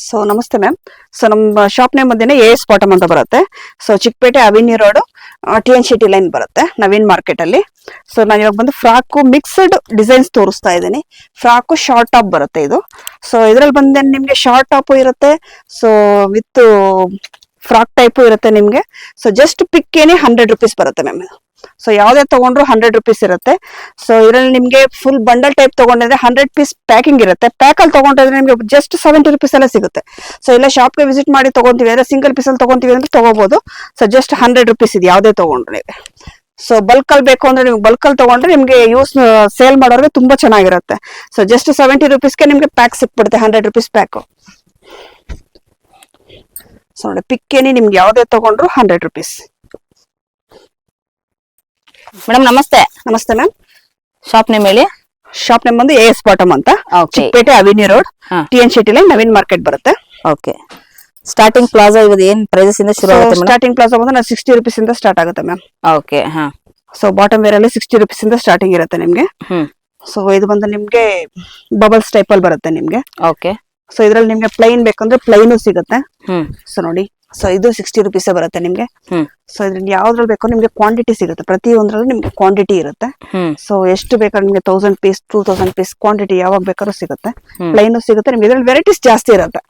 So ನಮಸ್ತೆ ma'am. So ನಮ್ಮ shop name ಬಂದಿನ ಎಸ್ ಬಾಟಮ್ ಅಂತ ಬರುತ್ತೆ. So Chickpet avenue road TNCT line ಬರುತ್ತೆ ನವೀನ್ ಮಾರ್ಕೆಟ್ ಅಲ್ಲಿ. ಸೊ ನಾನು ಇವಾಗ ಬಂದು ಫ್ರಾಕ್ ಮಿಕ್ಸ್ಡ್ ಡಿಸೈನ್ಸ್ ತೋರಿಸ್ತಾ ಇದ್ದೀನಿ. ಫ್ರಾಕ್ ಶಾರ್ಟ್ ಟಾಪ್ ಬರುತ್ತೆ ಇದು. ಸೊ ಇದ್ರಲ್ಲಿ ಬಂದ ನಿಮ್ಗೆ ಶಾರ್ಟ್ ಟಾಪ್ ಇರುತ್ತೆ. ಸೊ ವಿತ್ ಫ್ರಾಕ್ ಟೈಪ್ ಇರುತ್ತೆ ನಿಮ್ಗೆ. ಸೊ ಜಸ್ಟ್ ಪಿಕ್ ಏನೇ 100 ರುಪೀಸ್ ಬರುತ್ತೆ ಮ್ಯಾಮ್. ಸೊ ಯಾವ್ದೇ ತಗೊಂಡ್ರು 100 ರುಪೀಸ್ ಇರುತ್ತೆ. ಸೊ ಇದ್ರಲ್ಲಿ ನಿಮ್ಗೆ ಫುಲ್ ಬಂಡಲ್ ಟೈಪ್ ತಗೊಂಡಿದ್ರೆ 100 ಪೀಸ್ ಪ್ಯಾಕಿಂಗ್ ಇರುತ್ತೆ. ಪ್ಯಾಕ್ ಅಲ್ಲಿ ತಗೊಂಡಿದ್ರೆ ನಿಮ್ಗೆ ಜಸ್ಟ್ 70 ರುಪೀಸ್ ಎಲ್ಲ ಸಿಗುತ್ತೆ. ಸೊ ಇಲ್ಲ ಶಾಪ್ಗೆ ವಿಸಿಟ್ ಮಾಡಿ ತಗೊಂತೀವಿ ಅಂದ್ರೆ ಸಿಂಗಲ್ ಪೀಸ್ ಅಲ್ಲಿ ತಗೊಂತೀವಿ ಅಂದ್ರೆ ತಗೋಬಹುದು. ಸೊ ಜಸ್ಟ್ 100 ರುಪೀಸ್ ಇದೆ ಯಾವ್ದೇ ತಗೊಂಡ್ರೆ. ಸೊ ಬಲ್ಕ್ ಅಲ್ಲಿ ಬೇಕು ಅಂದ್ರೆ ನೀವು ಬಲ್ಕ್ ಅಲ್ಲಿ ತಗೊಂಡ್ರೆ ನಿಮ್ಗೆ ಯೂಸ್ ಸೇಲ್ ಮಾಡೋರಿಗೆ ತುಂಬಾ ಚೆನ್ನಾಗಿರುತ್ತೆ. ಸೊ ಜಸ್ಟ್ 70 ರುಪೀಸ್ಗೆ ನಿಮ್ಗೆ ಪ್ಯಾಕ್ ಸಿಕ್ಬಿಡುತ್ತೆ, 100 ರುಪೀಸ್ ಪ್ಯಾಕ್. ಸೊ ನೋಡಿ ಪಿಕ್ ಏನಿ ನಿಮ್ಗೆ ಯಾವ್ದೇ ತಗೊಂಡ್ರು 100 ರುಪೀಸ್. ಮೇಡಮ್ ನಮಸ್ತೆ. ನಮಸ್ತೆ ಮ್ಯಾಮ್. ಶಾಪ್ ನೇಮ್ ಹೇಳಿ. ಶಾಪ್ ನೇಮ್ ಬಂದು ಎಸ್ ಬಾಟಮ್ ಅಂತ, Chickpet avenue road TNCT line Naveen market ಬರುತ್ತೆ. ಓಕೆ. ಸ್ಟಾರ್ಟಿಂಗ್ ಪ್ಲಾಜಾ ಇವಾಗ ಏನ್ ಪ್ರೈಸಸ್ ಇಂದ ಶುರು ಆಗುತ್ತೆ ಮೇಡಮ್? ಸ್ಟಾರ್ಟಿಂಗ್ ಪ್ಲಾಜಾ ಬಂದು 60 ರುಪೀಸ್ ಇಂದ ಸ್ಟಾರ್ಟ್ ಆಗುತ್ತೆ ಮ್ಯಾಮ್. ಓಕೆ. ಹಾ. ಸೊ ಬಾಟಮ್ ವೇರ್ ಅಲ್ಲಿ 60 ರುಪೀಸ್ ಇಂದ ಸ್ಟಾರ್ಟಿಂಗ್ ಇರುತ್ತೆ ನಿಮ್ಗೆ. ಸೊ ಇದು ಬಂದು ನಿಮ್ಗೆ ಬಬಲ್ಸ್ ಟೈಪ್ ಅಲ್ಲಿ ಬರುತ್ತೆ ನಿಮ್ಗೆ. ಓಕೆ. ಸೊ ಇದ್ರಲ್ಲಿ ನಿಮ್ಗೆ ಪ್ಲೈನ್ ಬೇಕಂದ್ರೆ ಪ್ಲೈನು ಸಿಗುತ್ತೆ. ಸೊ ನೋಡಿ, ಸೊ ಇದು 60 ರುಪೀಸ್ ಬರುತ್ತೆ ನಿಮ್ಗೆ. ಸೊ ಇದ್ರಲ್ಲಿ ಯಾವ್ದ್ರಲ್ಲಿ ಬೇಕೋ ನಿಮ್ಗೆ ಕ್ವಾಂಟಿಟಿ ಸಿಗುತ್ತೆ. ಪ್ರತಿ ಒಂದ್ರಲ್ಲಿ ನಿಮ್ಗೆ ಕ್ವಾಂಟಿಟಿ ಇರುತ್ತೆ. ಸೊ ಎಷ್ಟು ಬೇಕಾದ್ರೆ ನಿಮ್ಗೆ 1000 ಪೀಸ್ 2000 ಪೀಸ್ ಕ್ವಾಂಟಿಟಿ ಯಾವಾಗ ಬೇಕಾದ್ರೂ ಸಿಗುತ್ತೆ. ಪ್ಲೈನು ಸಿಗುತ್ತೆ ನಿಮ್ಗೆ. ಇದ್ರಲ್ಲಿ ವೆರೈಟೀಸ್ ಜಾಸ್ತಿ ಇರುತ್ತೆ.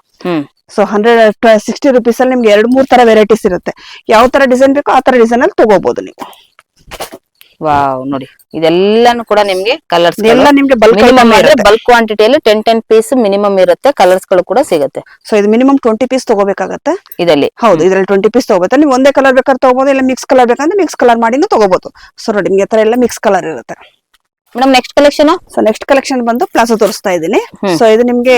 ಸೊ 60 ರುಪೀಸ್ ಅಲ್ಲಿ ನಿಮ್ಗೆ 2-3 ತರ ವೆರೈಟೀಸ್ ಇರುತ್ತೆ. ಯಾವ ತರ ಡಿಸೈನ್ ಬೇಕೋ ಆ ತರ ಡಿಸೈನ್ ಅಲ್ಲಿ ತಗೋಬಹುದು ನೀವು. ವಾವ್, ನೋಡಿ ಇದೆಲ್ಲಾನು ಕೂಡ ನಿಮ್ಗೆ ಕಲರ್ಸ್ ಎಲ್ಲ ನಿಮ್ಗೆ ಬಲ್ಕ್ ಕ್ವಾಂಟಿಟಿಯಲ್ಲಿ 10 ಪೀಸ್ ಮಿನಿಮಮ್ ಇರುತ್ತೆ. ಕಲರ್ಸ್ ಗಳು ಕೂಡ ಸಿಗುತ್ತೆ. ಸೊ ಇದು ಮಿನಿಮಮ್ 20 ಪೀಸ್ ತಗೋಬೇಕಾಗತ್ತೆ ಇದರಲ್ಲಿ. ಹೌದು, ಇದ್ರಲ್ಲಿ 20 ಪೀಸ್ ತಗೋಬೇಕು. ನೀವು ಒಂದೇ ಕಲರ್ ಬೇಕಾದ್ರೆ ತಗೋಬಹುದು, ಇಲ್ಲ ಮಿಕ್ಸ್ ಕಲರ್ ಬೇಕಂದ್ರೆ ಮಿಕ್ಸ್ ಕಲರ್ ಮಾಡಿನೂ ತಗೋಬಹುದು. ಸೊ ನೋಡಿ ನಿಮ್ಗೆ ತರ ಎಲ್ಲ ಮಿಕ್ಸ್ ಕಲರ್ ಇರುತ್ತೆ. Madam next collection. So next collection ಬಂದು ಪ್ಲಾಜೋ ತೋರಿಸ್ತಾ ಇದ್ದೀನಿ. ಸೊ ಇದು ನಿಮ್ಗೆ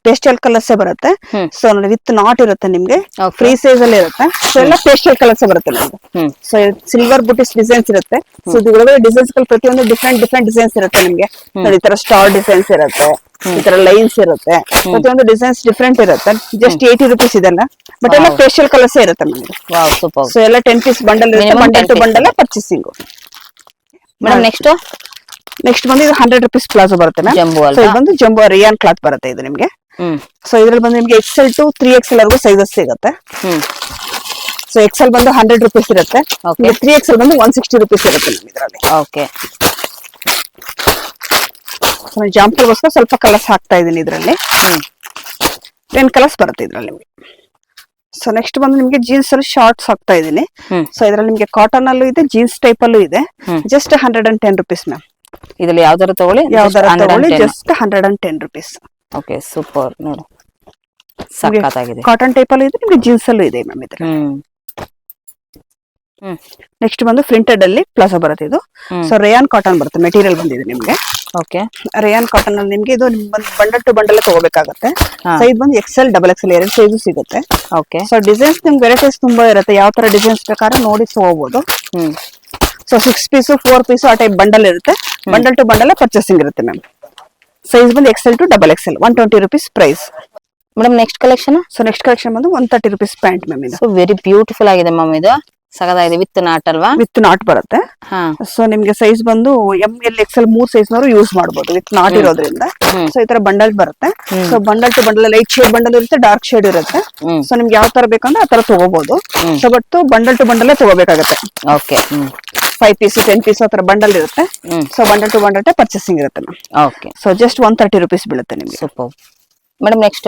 ಪೇಸ್ಟಲ್ ಕಲರ್ಸ್ ಬರುತ್ತೆ. ಸೊ ನೋಡಿ ವಿತ್ ನಾಟ್ ಇರುತ್ತೆ ನಿಮ್ಗೆ, ಫ್ರೀ ಸೈಜ್ ಅಲ್ಲಿ ಇರುತ್ತೆ. ಸೊ ಎಲ್ಲ ಪೇಸ್ಟಲ್ ಕಲರ್ಸ್ ಬರುತ್ತೆ ನಿಮ್ಗೆ. ಸೊ ಸಿಲ್ವರ್ ಬುಟಿಸ್ ಡಿಸೈನ್ಸ್ ಇರುತ್ತೆ. ಸೊ ಇದ್ರೊಳಗೆ ಡಿಸೈನ್ಸ್ ಗಳು ಪ್ರತಿಯೊಂದು ಡಿಫ್ರೆಂಟ್ ಡಿಸೈನ್ಸ್ ಇರುತ್ತೆ ನಿಮ್ಗೆ. ನೋಡಿ ಈ ತರ ಸ್ಟಾರ್ ಡಿಸೈನ್ಸ್ ಇರುತ್ತೆ, ಈ ತರ ಲೈನ್ಸ್ ಇರುತ್ತೆ. ಪ್ರತಿಯೊಂದು ಡಿಸೈನ್ಸ್ ಡಿಫ್ರೆಂಟ್ ಇರುತ್ತೆ. ಜಸ್ಟ್ 80 ರುಪೀಸ್ ಇದೆಲ್ಲ, ಬಟ್ ಎಲ್ಲ ಪೇಸ್ಟಲ್ ಕಲರ್ಸ್ ಇರುತ್ತೆ ನಿಮ್ಗೆ. ಸೊ ಎಲ್ಲ 10 ಪೀಸ್ ಬಂಡಲ್ ಇರುತ್ತೆ. Bundle to bundle purchasing. Madam next ಬಂದು ಇದು 100 ರುಪೀಸ್ ಪ್ಲಾಜೋ ಬರುತ್ತೆ ಮ್ಯಾಮ್. ಸೊ ಇದು ಬಂದು ಜಂಬೋ ರಿಯಾನ್ ಕ್ಲಾತ್ ಬರುತ್ತೆ ಇದು ನಿಮ್ಗೆ. ಸೊ ಇದ್ರಲ್ಲಿ ಬಂದು ನಿಮ್ಗೆ XL to 3XL ವರೆಗೂ ಸೈಜಸ್ ಸಿಗುತ್ತೆ. ಸೊ XL ಬಂದು 100 ರುಪೀಸ್ ಇರುತ್ತೆ. 3XL ಬಂದು 160 ರುಪೀಸ್ ಇರುತ್ತೆ ನಿಮ್ಗೆ ಇದರಲ್ಲಿ. ಓಕೆ. ಜಾಂಪಲ್ಗೋಸ್ಕರ ಸ್ವಲ್ಪ ಕಲರ್ಸ್ ಹಾಕ್ತಾ ಇದೀನಿ ಇದರಲ್ಲಿ. 10 ಕಲರ್ಸ್ ಬರುತ್ತೆ ಇದ್ರಲ್ಲಿ ನಿಮ್ಗೆ. ಸೊ ನೆಕ್ಸ್ಟ್ ಬಂದು ನಿಮ್ಗೆ ಜೀನ್ಸ್ ಅಲ್ಲಿ ಶಾರ್ಟ್ಸ್ ಹಾಕ್ತಾ ಇದೀನಿ. ಸೊ ಇದ್ರಲ್ಲಿ ನಿಮ್ಗೆ ಕಾಟನ್ ಅಲ್ಲೂ ಇದೆ, ಜೀನ್ಸ್ ಟೈಪ್ ಅಲ್ಲೂ ಇದೆ. Just 110 rupees ma'am. ಇದ್ರಲ್ಲಿ ಯಾವ್ದಾರ ತಗೊಳ್ಳಿ, ಜಸ್ಟ್ 110 ರುಪೀಸ್. Okay, super. ನೋಡಿ ಸಕ್ಕತ್ತಾಗಿದೆ. ಕಾಟನ್ ಟೈಪ್ ಅಲ್ಲೂ ಇದೆ ನಿಮ್ಗೆ, ಜೀನ್ಸ್ ಅಲ್ಲೂ ಇದೆ ಮ್ಯಾಮ್ ಇದ್ರಲ್ಲಿ. ನೆಕ್ಸ್ಟ್ ಬಂದು ಪ್ರಿಂಟೆಡ್ ಅಲ್ಲಿ ಪ್ಲಾಜೋ ಬರುತ್ತೆ ಇದು. ಸೊ ರೇಯಾನ್ ಕಾಟನ್ ಬರುತ್ತೆ ಮೆಟೀರಿಯಲ್ ಬಂದಿದೆ ನಿಮ್ಗೆ. ಓಕೆ. ರೇಯಾನ್ ಕಾಟನ್ ಅಲ್ಲಿ ನಿಮ್ಗೆ ಇದು ಬಂಡಲ್ ಟು ಬಂಡಲ್ ತಗೋಬೇಕಾಗುತ್ತೆ. ಸೈಜ್ ಬಂದು XL XXL 2 ಸೈಜ್ ಸಿಗುತ್ತೆ. ಓಕೆ. ಸೊ ಡಿಸೈನ್ಸ್ ನಿಮ್ಗೆ ವೆರೈಟೀಸ್ ತುಂಬಾ ಇರುತ್ತೆ. ಯಾವ ತರ ಡಿಸೈನ್ಸ್ ಬೇಕಾದ್ರೆ ನೋಡಿ ತಗೋಬಹುದು. ಸೊ 6 ಪೀಸ್ 4 ಪೀಸ್ ಆ ಟೈಪ್ ಬಂಡಲ್ ಇರುತ್ತೆ. ಬಂಡಲ್ ಟು ಬಂಡಲ್ ಪರ್ಚೇಸಿಂಗ್ ಇರುತ್ತೆ ಮ್ಯಾಮ್. ಸೈಜ್ ಬಂದು XL to XXL 120 rupees price. Madam next collection. So next collection ಬಂದು 130 ರುಪೀಸ್ ಪ್ಯಾಂಟ್ ಮ್ಯಾಮ್. ಇದು ಸೊ ವೆರಿ ಬ್ಯೂಟಿಫುಲ್ ಆಗಿದೆ ಮ್ಯಾಮ್. ಇದು ಸಗದಾಗಿದೆ, ವಿತ್ ನಾಟ್ ಅಲ್ವಾ? ವಿತ್ ನಾಟ್ ಬರುತ್ತೆ. ಸೊ ನಿಮ್ಗೆ ಸೈಜ್ ಬಂದು ML XL 3 ಸೈಜ್ ನವರು ಯೂಸ್ ಮಾಡಬಹುದು ವಿತ್ ನಾಟ್ ಇರೋದ್ರಿಂದ. ಸೊ ಈ ತರ ಬಂಡಲ್ ಬರುತ್ತೆ. So bundle to bundle light shade bundle ಇರುತ್ತೆ, ಡಾರ್ಕ್ ಶೇಡ್ ಇರುತ್ತೆ. ಸೊ ನಿಮ್ಗೆ ಯಾವ ತರ ಬೇಕಂದ್ರೆ ಆ ತರ ತಗೋಬಹುದು. So but bundle to bundle ತಗೋಬೇಕಾಗತ್ತೆ. ಓಕೆ. 5 ಪೀಸ್ 10 ಪೀಸ್ ಆ ತರ ಬಂಡಲ್ ಇರುತ್ತೆ. So bundle to bundle purchasing ಇರುತ್ತೆ ma'am. Okay. So just 130 rupees ಬೀಳುತ್ತೆ ನಿಮ್ಗೆ. Super. Madam next.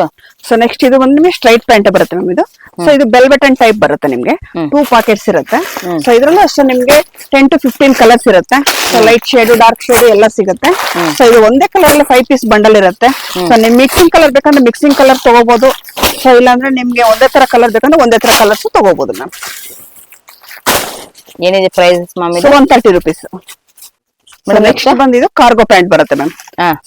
So next ಇದು ಬಂದು ನಿಮಗೆ ಸ್ಟ್ರೈಟ್ ಪ್ಯಾಂಟ್ ಬರುತ್ತೆ ಮ್ಯಾಮ್ ಇದು. ಸೊ ಇದು ಬೆಲ್ ಬಟನ್ ಟೈಪ್ ಬರುತ್ತೆ ನಿಮ್ಗೆ. 2 ಪಾಕೆಟ್ಸ್ ಇರುತ್ತೆ. ಸೊ ಇದ್ರಲ್ಲೂ ಅಷ್ಟೇ ನಿಮ್ಗೆ 10 to 15 ಕಲರ್ಸ್ ಇರುತ್ತೆ. So light shade dark shade ಎಲ್ಲ ಸಿಗುತ್ತೆ. ಸೊ ಇದು ಒಂದೇ ಕಲರ್ ಅಲ್ಲಿ 5 ಪೀಸ್ ಬಂಡಲ್ ಇರುತ್ತೆ. ಸೊ ನಿಮ್ ಮಿಕ್ಸಿಂಗ್ ಕಲರ್ ಬೇಕಂದ್ರೆ ಮಿಕ್ಸಿಂಗ್ ಕಲರ್ ತಗೋಬಹುದು. ಸೊ ಇಲ್ಲಾಂದ್ರೆ ನಿಮ್ಗೆ ಒಂದೇ ತರ ಕಲರ್ ಬೇಕಂದ್ರೆ ಒಂದೇ ತರ ಕಲರ್ಸ್ ತಗೋಬಹುದು ಮ್ಯಾಮ್. ಏನಿದೆ ಪ್ರೈಸ್ ಮ್ಯಾಮ್? 130 ರುಪೀಸ್. ನೆಕ್ಸ್ಟ್ ಬಂದಿದ್ದು ಕಾರ್ಗೋ ಪ್ಯಾಂಟ್ ಬರುತ್ತೆ ಮ್ಯಾಮ್.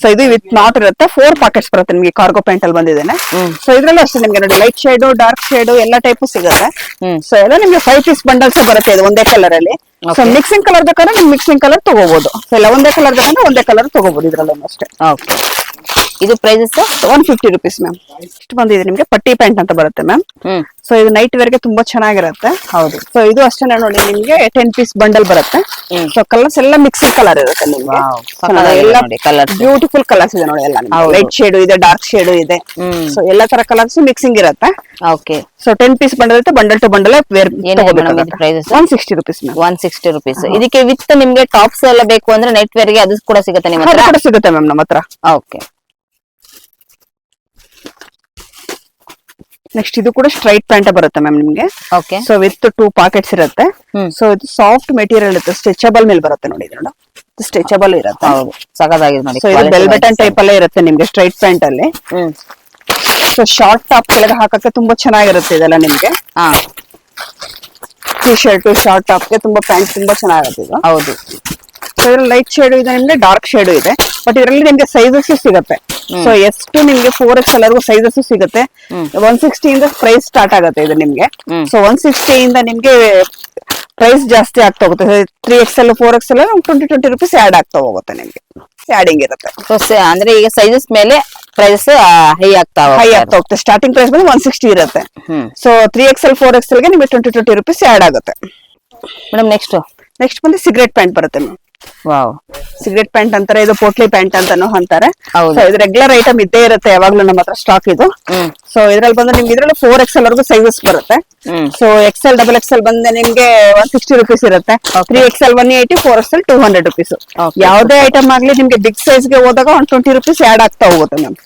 ಸೊ ಇದು ವಿತ್ ನಾಟ್ ಇರುತ್ತೆ. 4 ಪಾಕೆಟ್ಸ್ ಬರುತ್ತೆ ನಿಮ್ಗೆ ಕಾರ್ಗೋ ಪ್ಯಾಂಟ್ ಅಲ್ಲಿ ಬಂದಿದ್ದೇನೆ. ಸೊ ಇದ್ರಲ್ಲೂ ಅಷ್ಟೇ ನಿಮ್ಗೆ ನೋಡಿ ಲೈಟ್ ಶೇಡ್ ಡಾರ್ಕ್ ಶೇಡ್ ಎಲ್ಲ ಟೈಪ್ ಸಿಗುತ್ತೆ. ಸೊ ಎಲ್ಲ ನಿಮ್ಗೆ 5 ಪೀಸ್ ಬಂಡಲ್ಸ್ ಬರುತ್ತೆ ಇದು ಒಂದೇ ಕಲರ್ ಅಲ್ಲಿ. ಸೊ ಮಿಕ್ಸಿಂಗ್ ಕಲರ್ ಬೇಕಾದ್ರೆ ನಿಮ್ಗೆ ಮಿಕ್ಸಿಂಗ್ ಕಲರ್ ತಗೋಬಹುದು. ಸೊ ಇಲ್ಲ ಒಂದೇ ಕಲರ್ ಬೇಕಂದ್ರೆ ಒಂದೇ ಕಲರ್ ತಗೋಬಹುದು ಇದ್ರಲ್ಲೂ ಅಷ್ಟೇ. ಓಕೆ. ಇದು ಪ್ರೈಸಸ್ 150 ರುಪೀಸ್ ಮ್ಯಾಮ್. ಇಷ್ಟು ಬಂದಿದೆ ನಿಮ್ಗೆ ಪಟ್ಟಿ ಪ್ಯಾಂಟ್ ಅಂತ ಬರುತ್ತೆ ಮ್ಯಾಮ್. ಸೊ ಇದು ನೈಟ್ ವೇರ್ಗೆ ತುಂಬಾ ಚೆನ್ನಾಗಿರುತ್ತೆ. ಹೌದು. ಸೊ ಇದು ಅಷ್ಟೇ ನೋಡಿ ನಿಮ್ಗೆ 10 ಪೀಸ್ ಬಂಡಲ್ ಬರುತ್ತೆ. ಸೊ ಕಲರ್ಸ್ ಎಲ್ಲ ಮಿಕ್ಸ್ಡ್ ಕಲರ್ ಇರುತ್ತೆ ನಿಮ್ಗೆ. ಎಲ್ಲ ಕಲರ್ ಬ್ಯೂಟಿಫುಲ್ ಕಲರ್ಸ್ ಇದೆ ನೋಡಿ. ಎಲ್ಲ ಲೈಟ್ ಶೇಡ್ ಇದೆ, ಡಾರ್ಕ್ ಶೇಡ್ ಇದೆ. ಸೊ ಎಲ್ಲಾ ತರ ಕಲರ್ಸ್ ಮಿಕ್ಸಿಂಗ್ ಇರುತ್ತೆ. ಓಕೆ. ಸೊ 10 ಪೀಸ್ ಬಂಡಲ್ ಇರುತ್ತೆ, bundle to bundle where prices 160 rupees. 160 rupees. ಇದಕ್ಕೆ ವಿತ್ ನಿಮ್ಗೆ ಟಾಪ್ಸ್ ಎಲ್ಲ ಬೇಕು ಅಂದ್ರೆ ನೈಟ್ ವೇರ್ ಗೆ ಅದು ಕೂಡ ಸಿಗುತ್ತೆ ನಿಮ್ಮ ಹತ್ರ? ಕೂಡ ಸಿಗುತ್ತೆ ಮ್ಯಾಮ್ ನಮ್ಮ ಹತ್ರ. ಓಕೆ. ನೆಕ್ಸ್ಟ್ ಇದು ಕೂಡ ಸ್ಟ್ರೈಟ್ ಪ್ಯಾಂಟ್ ಬರುತ್ತೆ ಮ್ಯಾಮ್ ನಿಮ್ಗೆ. ಓಕೆ. ಸೊ ವಿತ್ 2 ಪಾಕೆಟ್ಸ್ ಇರುತ್ತೆ. ಸೊ ಇದು ಸಾಫ್ಟ್ ಮೆಟೀರಿಯಲ್ ಇರುತ್ತೆ, ಸ್ಟ್ರೆಚಬಲ್ ಮೇಲೆ ಬರುತ್ತೆ ನೋಡಿ. ಇದು ಸ್ಟ್ರೆಚಬಲ್ ಇರುತ್ತೆ. ಹೌದು, ಸಖತ್ತಾಗಿದೆ ನೋಡಿ. ಸೊ ಇದು ಬೆಲ್ ಬಟನ್ ಟೈಪ್ ಅಲ್ಲೇ ಇರುತ್ತೆ ನಿಮ್ಗೆ ಸ್ಟ್ರೈಟ್ ಪ್ಯಾಂಟ್ ಅಲ್ಲಿ. ಸೊ ಶಾರ್ಟ್ ಟಾಪ್ ಕೆಳಗೆ ಹಾಕಕ್ಕೆ ತುಂಬಾ ಚೆನ್ನಾಗಿರುತ್ತೆ ಇದೆಲ್ಲ ನಿಮ್ಗೆ. ಟಿ ಶರ್ಟ್ ಶಾರ್ಟ್ ಟಾಪ್ ಗೆ ತುಂಬಾ ಪ್ಯಾಂಟ್ ತುಂಬಾ ಚೆನ್ನಾಗಿರುತ್ತೆ ಇದು. ಹೌದು. ಸೊ ಇದ್ರಲ್ಲಿ ಲೈಟ್ ಶೇಡ್ ಇದೆ ನಿಮ್ಗೆ, ಡಾರ್ಕ್ ಶೇಡ್ ಇದೆ. ಬಟ್ ಇದರಲ್ಲಿ ನಿಮ್ಗೆ ಸೈಜಸ್ ಸಿಗುತ್ತೆ. ಸೊ ಎಷ್ಟು ನಿಮ್ಗೆ 4XL ವರೆಗೂ ಸೈಜಸ್ ಸಿಗುತ್ತೆ. 160 ಇಂದ ಪ್ರೈಸ್ ಸ್ಟಾರ್ಟ್ ಆಗುತ್ತೆ ಇದು ನಿಮ್ಗೆ. ಸೊ 160 ಇಂದ ನಿಮ್ಗೆ ಪ್ರೈಸ್ ಜಾಸ್ತಿ ಆಗ್ತಾ ಹೋಗುತ್ತೆ. 3XL 4XL 20 rupees ಆಡ್ ಆಗ್ತಾ ಹೋಗುತ್ತೆ ನಿಮ್ಗೆ. ಆಡಿಂಗ್ ಇರುತ್ತೆ. ಅಂದ್ರೆ ಈಗ ಸೈಜಸ್ ಮೇಲೆ ಪ್ರೈಸ್ ಹೈ ಆಗ್ತಾ ಹೋಗುತ್ತೆ. ಸ್ಟಾರ್ಟಿಂಗ್ ಪ್ರೈಸ್ ಬಂದು 160 ಇರುತ್ತೆ. ಸೊ 3XL 4XL ಗೆ ನಿಮ್ಗೆ 20 rupees ಆಡ್ ಆಗುತ್ತೆ. ಮೇಡಮ್ ನೆಕ್ಸ್ಟ್ ಬಂದು ಸಿಗರೇಟ್ ಪ್ಯಾಂಟ್ ಬರುತ್ತೆ ಮ್ಯಾಮ್. ವಾವ್. ಸಿಗರೇಟ್ ಪ್ಯಾಂಟ್ ಅಂತಾರೆ, ಇದು ಪೋಟ್ಲಿ ಪ್ಯಾಂಟ್ ಅಂತಾನು ಅಂತಾರೆ. ಹೌದು. ಸೊ ಇದು ರೆಗ್ಯುಲರ್ ಐಟಮ್ ಇದ್ದೇ ಇರುತ್ತೆ ಯಾವಾಗ್ಲೂ ನಮ್ಮ ಹತ್ರ ಸ್ಟಾಕ್ ಇದು. ಸೊ ಇದ್ರಲ್ಲಿ ಬಂದು ನಿಮ್ಗೆ ಇದ್ರಲ್ಲಿ 4XL ವರೆಗೂ ಸೈಜಸ್ ಬರುತ್ತೆ. ಸೊ XL XXL ಬಂದ್ರೆ ನಿಮ್ಗೆ 160 rupees ಇರುತ್ತೆ. 3XL 180, 4XL 200 rupees. ಯಾವುದೇ ಐಟಮ್ ಆಗ್ಲಿ ನಿಮ್ಗೆ ಬಿಗ್ ಸೈಜ್ ಗೆ ಹೋದಾಗ 120 rupees ಆಡ್ ಆಗ್ತಾ ಹೋಗುತ್ತೆ ಮ್ಯಾಮ್.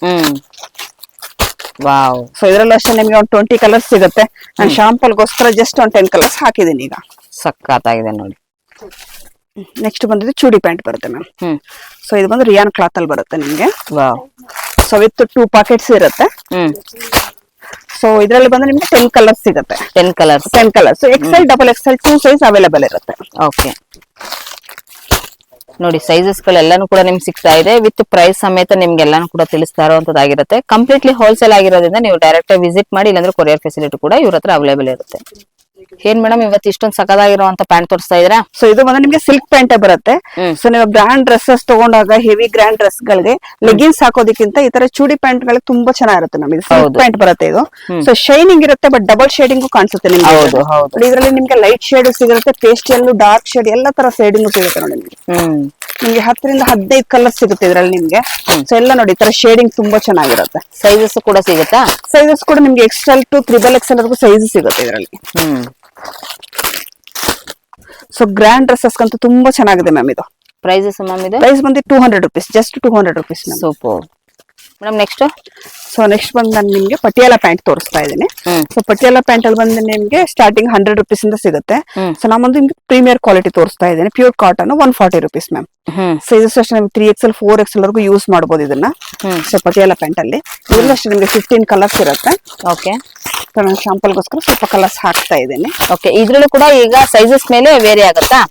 ವಾವ್. ಸೊ ಇದ್ರಲ್ಲಿ ಅಷ್ಟೇ ನಿಮ್ಗೆ 20 ಕಲರ್ಸ್ ಸಿಗುತ್ತೆ. ನಾನು ಶಾಂಪಲ್ಗೋಸ್ಕರ ಜಸ್ಟ್ 10 ಕಲರ್ಸ್ ಹಾಕಿದೀನಿ ಈಗ. ಸಖತ್ತಾಗಿದೆ ನೋಡಿ. ನೆಕ್ಸ್ಟ್ ಬಂದಿದ್ದು ಚೂಡಿ ಪ್ಯಾಂಟ್ ಬರುತ್ತೆ ಮ್ಯಾಮ್. ಸೊ ಇದು ಬಂದು ರಿಯಾನ್ ಕ್ಲಾತ್ ಅಲ್ಲಿ ಬರುತ್ತೆ ನಿಮ್ಗೆ. ಸೊ ವಿತ್ 2 ಪಾಕೆಟ್ಸ್ ಇರುತ್ತೆ. ಸೊ ಇದ್ರಲ್ಲಿ ಬಂದು ನಿಮ್ಗೆ 10 ಕಲರ್ಸ್ ಸಿಗುತ್ತೆ. 10 colours. XL XXL 2 size available ಇರುತ್ತೆ. ಓಕೆ. ನೋಡಿ ಸೈಜಸ್ ಗಳೆಲ್ಲಾನು ಕೂಡ ನಿಮ್ಗೆ ಸಿಗ್ತಾ ಇದೆ. ವಿತ್ ಪ್ರೈಸ್ ಸಮೇತ ನಿಮ್ಗೆ ಎಲ್ಲಾನು ಕೂಡ ತಿಳಿಸ್ತಾ ಇರುವಂತದ್ದಾಗಿರುತ್ತೆ. ಕಂಪ್ಲೀಟ್ಲಿ ಹೋಲ್ಸೇಲ್ ಆಗಿರೋದ್ರಿಂದ ನೀವು ಡೈರೆಕ್ಟ್ ವಿಸಿಟ್ ಮಾಡಿ, ಇಲ್ಲಾಂದ್ರೆ ಕೊರಿಯರ್ ಫೆಸಿಲಿಟಿ ಕೂಡ ಇವ್ರ ಹತ್ರ ಅವೈಲೇಬಲ್ ಇರುತ್ತೆ. ಏನ್ ಮೇಡಮ್ ಇವತ್ತು ಇಷ್ಟೊಂದು ಸಖತ್ತಾಗಿರುವಂತ ಪ್ಯಾಂಟ್ ತೋರಿಸ್ತಾ ಇದ್ರಾ? ಸೊ ಇದು ಬಂದ್ರೆ ನಿಮ್ಗೆ ಸಿಲ್ಕ್ ಪ್ಯಾಂಟ್ ಬರುತ್ತೆ. ಸೊ ನೀವು ಗ್ರ್ಯಾಂಡ್ ಡ್ರೆಸ್ಸಸ್ ತಗೊಂಡಾಗ ಹೆವಿ ಗ್ರ್ಯಾಂಡ್ ಡ್ರೆಸ್ ಗಳಿಗೆ ಲೆಗಿನ್ಸ್ ಹಾಕೋದಕ್ಕಿಂತ ಈ ತರ ಚೂಡಿ ಪ್ಯಾಂಟ್ ಗಳಿಗೆ ತುಂಬಾ ಚೆನ್ನಾಗಿರುತ್ತೆ ನಮಗೆ. ಸಿಲ್ಕ್ ಪ್ಯಾಂಟ್ ಬರುತ್ತೆ ಇದು. ಸೊ ಶೈನಿಂಗ್ ಇರುತ್ತೆ, ಬಟ್ ಡಬಲ್ ಶೇಡಿಂಗ್ ಕಾಣಿಸುತ್ತೆ ನಿಮ್ಗೆ. ಇದರಲ್ಲಿ ನಿಮ್ಗೆ ಲೈಟ್ ಶೇಡ್ ಸಿಗುತ್ತೆ, ಪೇಸ್ಟಲ್, ಡಾರ್ಕ್ ಶೇಡ್ ಎಲ್ಲಾ ತರ ಶೇಡಿಂಗ್ ಸಿಗುತ್ತೆ ನೋಡಿ ನಿಮ್ಗೆ. ನಿಮ್ಗೆ 10 ರಿಂದ 15 ಕಲರ್ ಸಿಗುತ್ತೆ ಇದ್ರಲ್ಲಿ ನಿಮ್ಗೆ. ಸೊ ಎಲ್ಲ ನೋಡಿ ಈ ತರ ಶೇಡಿಂಗ್ ತುಂಬಾ ಚೆನ್ನಾಗಿರುತ್ತೆ. ಸೈಜಸ್ ಕೂಡ ಸಿಗುತ್ತಾ? ಸೈಜಸ್ ಕೂಡ ನಿಮ್ಗೆ XL to XXL ವರೆಗೂ ಸೈಜ್ ಸಿಗುತ್ತೆ ಇದರಲ್ಲಿ. ಸೊ ಗ್ರ್ಯಾಂಡ್ ಡ್ರೆಸ್ಸಸ್ ಅಂತೂ ತುಂಬಾ ಚೆನ್ನಾಗಿದೆ ಮ್ಯಾಮ್ ಇದು. ಪ್ರೈಸಸ್ ಮ್ಯಾಮ್ ಇದು? ಪ್ರೈಸ್ ಬಂದು 200 rupees, just 200 rupees. Super madam. Next ಬಂದು ನಾನು ನಿಮ್ಗೆ ಪಟಿಯಾಲ ಪ್ಯಾಂಟ್ ತೋರಿಸ್ತಾ ಇದ್ದೀನಿ. ಸೊ ಪಟಿಯಾಲ ಪ್ಯಾಂಟ್ ಅಲ್ಲಿ ಬಂದು ನಿಮ್ಗೆ ಸ್ಟಾರ್ಟಿಂಗ್ 100 rupees ಇಂದ ಸಿಗುತ್ತೆ. ಸೊ ನಾನೊಂದು ನಿಮ್ಗೆ ಪ್ರೀಮಿಯರ್ ಕ್ವಾಲಿಟಿ ತೋರಿಸ್ತಾ ಇದ್ದೀನಿ. Pure cotton 140 rupees ma'am. Sizes ಅಷ್ಟೇ ನಿಮ್ಗೆ 3XL 4XL ವರೆಗೂ ಯೂಸ್ ಮಾಡಬಹುದು ಇದನ್ನ. ಸೊ ಪಟಿಯಾಲ ಪ್ಯಾಂಟ್ ಅಲ್ಲಿ ಇದ್ರಲ್ಲಿ ಅಷ್ಟೇ ನಿಮ್ಗೆ 15 ಕಲರ್ಸ್ ಇರುತ್ತೆ. ಓಕೆ. ನಾನು ಶಾಂಪಲ್ಗೋಸ್ಕರ ಸ್ವಲ್ಪ ಕಲರ್ಸ್ ಹಾಕ್ತಾ ಇದ್ದೀನಿ. ಓಕೆ. ಇದ್ರಲ್ಲೂ ಕೂಡ ಈಗ ಸೈಜಸ್ ಮೇಲೆ ವೇರಿ ಆಗುತ್ತಾ?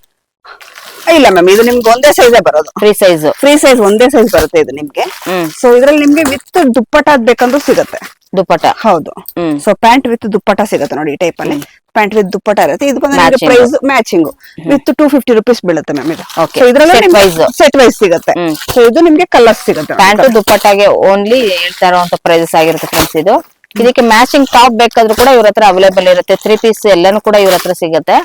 ಇಲ್ಲ ಮ್ಯಾಮ್, ಇದು ನಿಮ್ಗೆ ಒಂದೇ ಸೈಜ್ ಬರೋದು. ಫ್ರೀ ಸೈಜ್ ಒಂದೇ ಸೈಜ್ ಬರುತ್ತೆ ಇದು ನಿಮ್ಗೆ. ಸೊ ಇದ್ರಲ್ಲಿ ನಿಮ್ಗೆ ವಿತ್ ದುಪ್ಪಟ ಬೇಕಂದ್ರೂ ಸಿಗುತ್ತೆ. ದುಪ್ಪಟ? ಹೌದು. ಸೊ ಪ್ಯಾಂಟ್ ವಿತ್ ದುಪ್ಪಟ ಸಿಗುತ್ತೆ ನೋಡಿ ಈ ಟೈಪ್ ಅಲ್ಲಿ. ಪ್ಯಾಂಟ್ ವಿತ್ ದುಪ್ಪಟ ಇರುತ್ತೆ. ಇದು ಬಂದ್ರೆ ಪ್ರೈಸ್ ಮ್ಯಾಚಿಂಗ್ ವಿತ್ 250 rupees ಬೀಳುತ್ತೆ ಮ್ಯಾಮ್ ಇದು. ಸೊ ಇದ್ರಲ್ಲಿ ಸೆಟ್ ವೈಸ್ ಸಿಗುತ್ತೆ. ಸೊ ಇದು ನಿಮ್ಗೆ ಕಲರ್ಸ್ ಸಿಗುತ್ತೆ. ಪ್ಯಾಂಟ್ ದುಪ್ಪಟ್ಟಾಗೆ ಓನ್ಲಿ ಹೇಳ್ತಾ ಇರುವಂತ ಪ್ರೈಸಸ್ ಆಗಿರುತ್ತೆ ಫ್ರೆಂಡ್ಸ್ ಇದು. ಇದಕ್ಕೆ ಮ್ಯಾಚಿಂಗ್ ಟಾಪ್ ಬೇಕಾದ್ರೂ ಕೂಡ ಇವ್ರ ಹತ್ರ ಅವೈಲೇಬಲ್ ಇರುತ್ತೆ. 3 ಪೀಸ್ ಎಲ್ಲಾನು ಕೂಡ ಇವ್ರ ಹತ್ರ ಸಿಗುತ್ತೆ.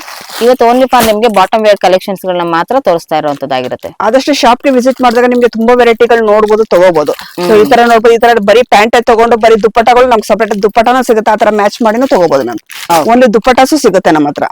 ಇವತ್ತು ಓನ್ಲಿ ಫಾರ್ ನಿಮ್ಗೆ ಬಾಟಮ್ ವೇರ್ ಕಲೆಕ್ಷನ್ಸ್ ಗಳನ್ನ ಮಾತ್ರ ತೋರಿಸ್ತಾ ಇರುವಂತದ್ದಾಗಿರುತ್ತೆ. ಆದಷ್ಟು ಶಾಪ್ ಗೆ ವಿಸಿಟ್ ಮಾಡಿದಾಗ ನಿಮ್ಗೆ ತುಂಬಾ ವೆರೈಟಿಗಳು ನೋಡಬಹುದು, ತಗೋಬಹುದು. ಸೊ ಈ ತರ ನೋಡ್ಬೋದು, ಈ ತರ ಬರೀ ಪ್ಯಾಂಟ್ ತಗೊಂಡು ಬರೀ ದುಪ್ಪಟಗಳು ನಮ್ಗೆ ಸಪರೇಟ್ ದುಪ್ಪಟನೂ ಸಿಗುತ್ತೆ. ಆ ತರ ಮ್ಯಾಚ್ ಮಾಡಿನೂ ತಗೋಬಹುದು ಮ್ಯಾಮ್. ಓನ್ಲಿ ದುಪ್ಪಟಾಸು ಸಿಗುತ್ತೆ ನಮ್ಮ ಹತ್ರ.